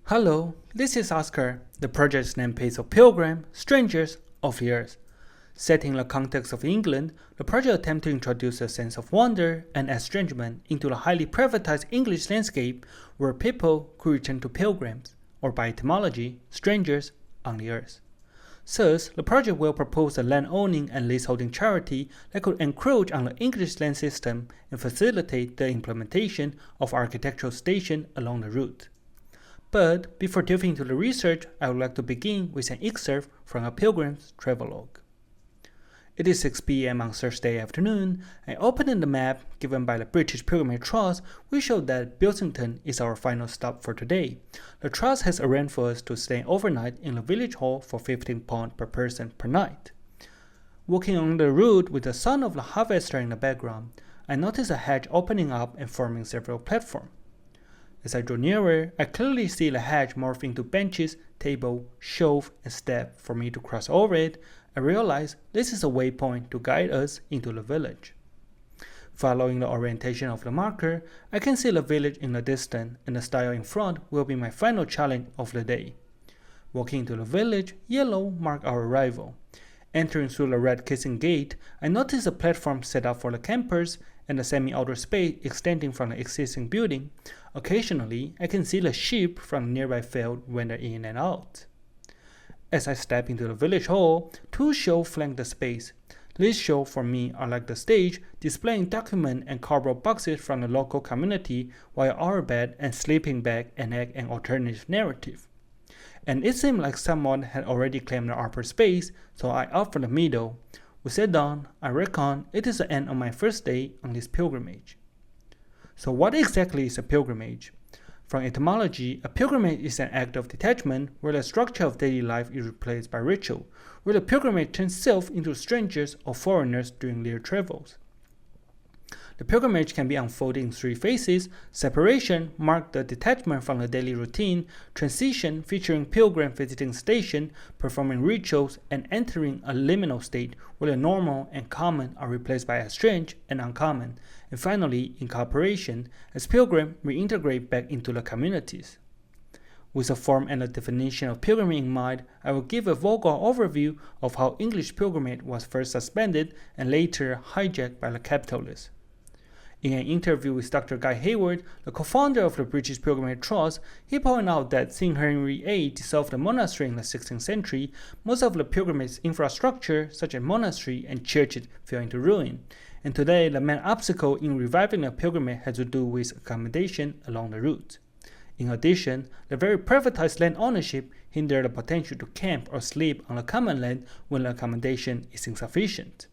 Hello, this is Oscar. The project's name pays of Pilgrim, Strangers of the Earth. Set in the context of England, the project attempts to introduce a sense of wonder and estrangement into the highly privatized English landscape where people could return to pilgrims, or by etymology, strangers on the earth. Thus, the project will propose a land-owning and lease-holding charity that could encroach on the English land system and facilitate the implementation of architectural station along the route. But before delving into the research, I would like to begin with an excerpt from a Pilgrim's travelogue. It is 6 p.m. on Thursday afternoon, and opening the map given by the British Pilgrimage Trust, we show that Bilsington is our final stop for today. The Trust has arranged for us to stay overnight in the village hall for £15 per person per night. Walking on the route with the sound of the harvester in the background, I notice a hedge opening up and forming several platforms. As I draw nearer, I clearly see the hedge morph into benches, table, shelf, and step for me to cross over it. I realize this is a waypoint to guide us into the village. Following the orientation of the marker, I can see the village in the distance, and the style in front will be my final challenge of the day. Walking into the village, yellow marks our arrival. Entering through the red casing gate, I notice a platform set up for the campers and a semi-outer space extending from the existing building. Occasionally, I can see the sheep from the nearby field wander in and out. As I step into the village hall, two shelves flank the space. These shelves for me are like the stage, displaying documents and cardboard boxes from the local community, while our bed and sleeping bag enact an alternative narrative. And it seemed like someone had already claimed the upper space, so I opt for the middle. We sit down. I reckon it is the end of my first day on this pilgrimage. So what exactly is a pilgrimage? From etymology, a pilgrimage is an act of detachment where the structure of daily life is replaced by ritual, where the pilgrimage turns self into strangers or foreigners during their travels. The pilgrimage can be unfolded in three phases. Separation marks the detachment from the daily routine, transition featuring pilgrim visiting station, performing rituals, and entering a liminal state where the normal and common are replaced by strange and uncommon, and finally incorporation as pilgrims reintegrate back into the communities. With the form and the definition of pilgrimage in mind, I will give a vulgar overview of how English pilgrimage was first suspended and later hijacked by the capitalists. In an interview with Dr. Guy Hayward, the co-founder of the British Pilgrimage Trust, he pointed out that since Henry VIII dissolved the monastery in the 16th century, most of the pilgrimage infrastructure, such as monastery and churches, fell into ruin. And today, the main obstacle in reviving the pilgrimage has to do with accommodation along the route. In addition, the very privatized land ownership hindered the potential to camp or sleep on the common land when the accommodation is insufficient.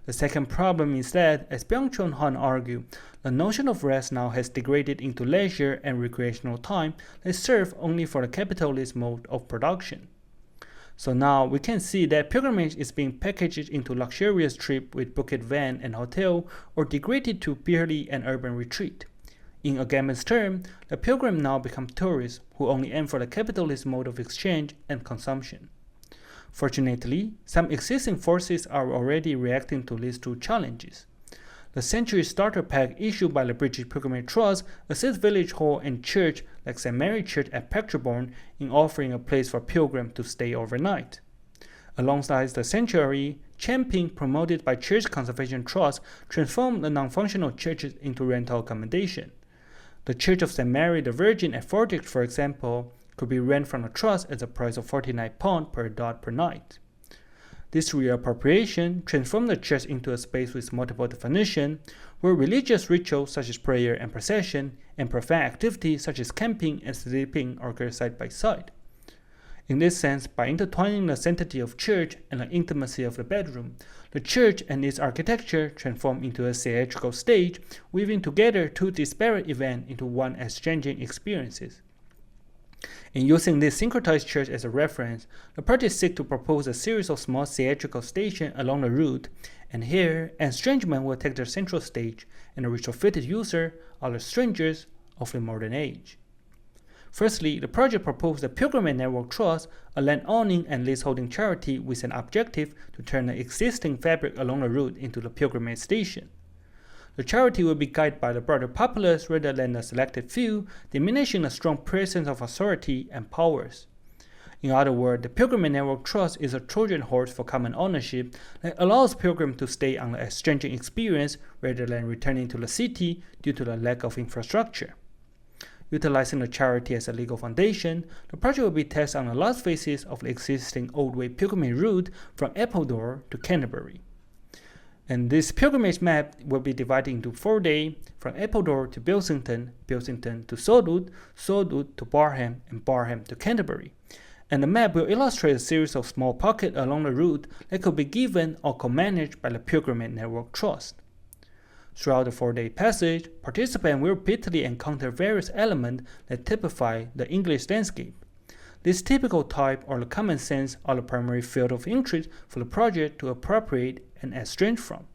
The second problem is that, as Byung-Chul Han argued, the notion of rest now has degraded into leisure and recreational time that serve only for the capitalist mode of production. So now we can see that pilgrimage is being packaged into luxurious trip with booked van and hotel, or degraded to purely an urban retreat. In Agamben's term, the pilgrim now become tourists who only aim for the capitalist mode of exchange and consumption. Fortunately, some existing forces are already reacting to these two challenges. The Century Starter Pack issued by the British Pilgrimage Trust assists village hall and church like St. Mary Church at Pectorbourne in offering a place for pilgrims to stay overnight. Alongside the sanctuary, Champing, promoted by Church Conservation Trust, transformed the non-functional churches into rental accommodation. The Church of St. Mary the Virgin at Fordwick, for example, could be rent from the trust at the price of £49 per dot per night. This reappropriation transformed the church into a space with multiple definitions, where religious rituals such as prayer and procession, and profane activities such as camping and sleeping occur side by side. In this sense, by intertwining the sanctity of church and the intimacy of the bedroom, the church and its architecture transform into a theatrical stage, weaving together two disparate events into one estranging experiences. In using this syncretized church as a reference, the parties seek to propose a series of small theatrical stations along the route, and here, estrangement will take their central stage, and the retrofitted users are the strangers of the modern age. Firstly, the project proposed the Pilgrimage Network Trust, a land-owning and lease-holding charity with an objective to turn the existing fabric along the route into the pilgrimage station. The charity will be guided by the broader populace rather than a selected few, diminishing the strong presence of authority and powers. In other words, the Pilgrim Network Trust is a Trojan horse for common ownership that allows pilgrims to stay on the estranging experience rather than returning to the city due to the lack of infrastructure. Utilizing the charity as a legal foundation, the project will be tested on the last phases of the existing Old Way pilgrimage route from Appledore to Canterbury. And this pilgrimage map will be divided into 4 days from Appledore to Bilsington, Bilsington to Sordut, Sordut to Barham, and Barham to Canterbury. And the map will illustrate a series of small pockets along the route that could be given or co-managed by the Pilgrimage Network Trust. Throughout the 4-day passage, participants will repeatedly encounter various elements that typify the English landscape. This typical type or the common sense are the primary field of interest for the project to appropriate and estrange from.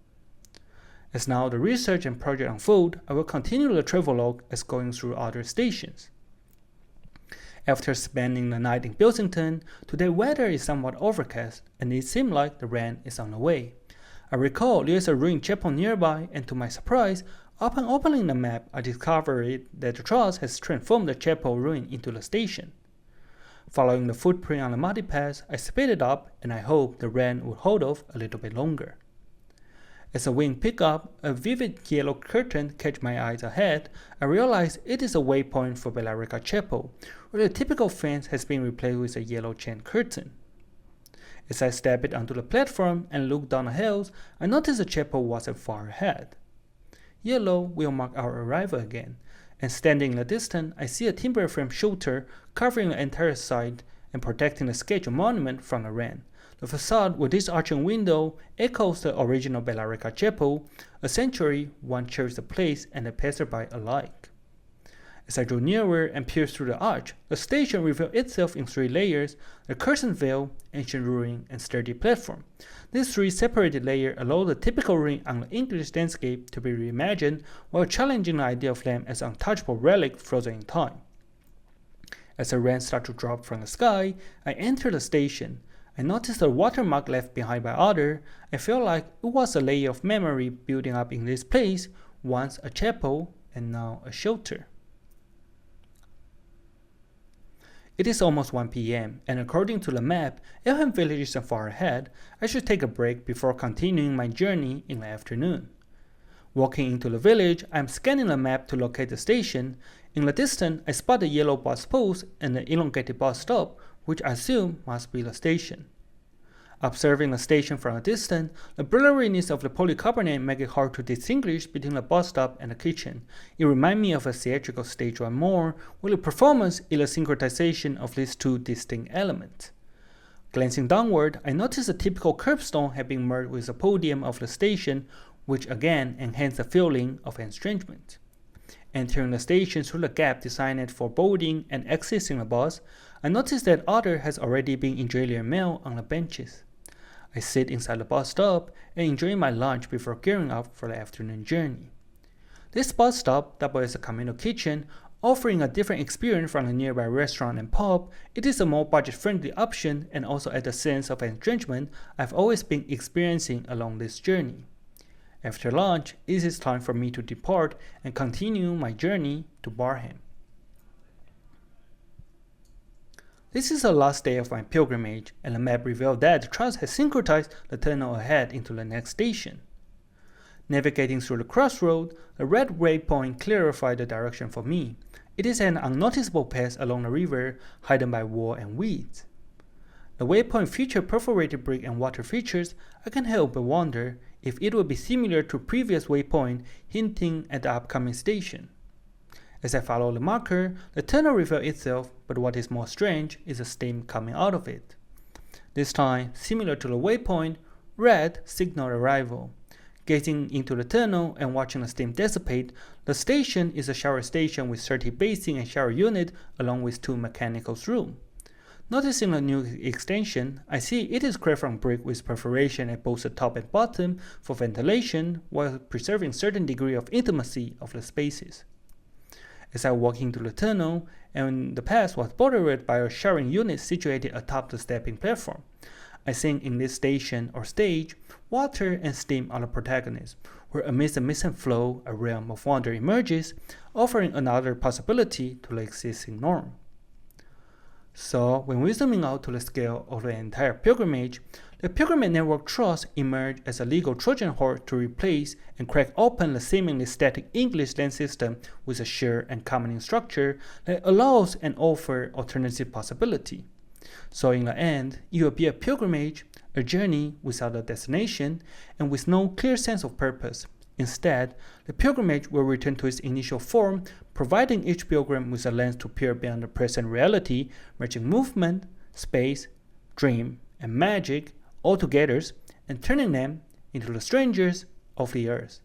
As now the research and project unfold, I will continue the travelogue as going through other stations. After spending the night in Bilsington, today's weather is somewhat overcast, and it seems like the rain is on the way. I recall there is a ruined chapel nearby, and to my surprise, upon opening the map, I discovered that the trust has transformed the chapel ruin into the station. Following the footprint on the muddy path, I speeded up, and I hoped the rain would hold off a little bit longer. As the wind picked up, a vivid yellow curtain caught my eyes ahead. I realized it is a waypoint for Bellarica Chapel, where the typical fence has been replaced with a yellow chain curtain. As I stepped onto the platform and looked down the hills, I noticed the chapel wasn't far ahead. Yellow will mark our arrival again, and standing in the distance, I see a timber frame shelter covering the entire site and protecting the scheduled monument from the rain. The facade with this arching window echoes the original Bellarica Chapel, a sanctuary one cherished the place and the passerby alike. As I drew nearer and peered through the arch, the station revealed itself in 3 layers: the curtain veil, ancient ruin, and sturdy platform. These 3 separated layers allow the typical ruin on the English landscape to be reimagined while challenging the idea of them as an untouchable relic frozen in time. As the rain started to drop from the sky, I entered the station. I noticed the watermark left behind by others. I felt like it was a layer of memory building up in this place, once a chapel and now a shelter. It is almost 1 p.m., and according to the map, Elham Village isn't far ahead. I should take a break before continuing my journey in the afternoon. Walking into the village, I am scanning the map to locate the station. In the distance, I spot the yellow bus post and the elongated bus stop, which I assume must be the station. Observing the station from a distance, the blurriness of the polycarbonate makes it hard to distinguish between the bus stop and the kitchen. It reminds me of a theatrical stage one more, where the performance is a synchronization of these 2 distinct elements. Glancing downward, I noticed the typical curbstone had been merged with the podium of the station, which again enhanced the feeling of estrangement. Entering the station through the gap designed for boarding and exiting the bus, I noticed that others has already been enjoying their meal on the benches. I sit inside the bus stop and enjoy my lunch before gearing up for the afternoon journey. This bus stop, doubled as a communal kitchen, offering a different experience from the nearby restaurant and pub, it is a more budget-friendly option and also adds a sense of estrangement I've always been experiencing along this journey. After lunch, it is time for me to depart and continue my journey to Barham. This is the last day of my pilgrimage, and the map revealed that the trust has synchronized the tunnel ahead into the next station. Navigating through the crossroad, the red waypoint clarified the direction for me. It is an unnoticeable path along the river, hidden by wall and weeds. The waypoint features perforated brick and water features. I can't help but wonder if it will be similar to previous waypoint, hinting at the upcoming station. As I follow the marker, the tunnel reveals itself, but what is more strange is the steam coming out of it. This time, similar to the waypoint, red signals arrival. Gazing into the tunnel and watching the steam dissipate, the station is a shower station with 30 basin and shower unit along with 2 mechanical rooms. Noticing a new extension, I see it is crafted from brick with perforation at both the top and bottom for ventilation while preserving certain degree of intimacy of the spaces. As I walk into the tunnel, and the path was bordered by a showering unit situated atop the stepping platform. I think in this station or stage, water and steam are the protagonists, where amidst the mist and flow, a realm of wonder emerges, offering another possibility to the existing norm. So, when we zooming out to the scale of the entire pilgrimage, the pilgrimage network trust emerged as a legal Trojan horse to replace and crack open the seemingly static English land system with a shared and common structure that allows and offers alternative possibility. So in the end, it will be a pilgrimage, a journey without a destination, and with no clear sense of purpose. Instead, the pilgrimage will return to its initial form, providing each pilgrim with a lens to peer beyond the present reality, merging movement, space, dream, and magic all together, and turning them into the strangers of the earth.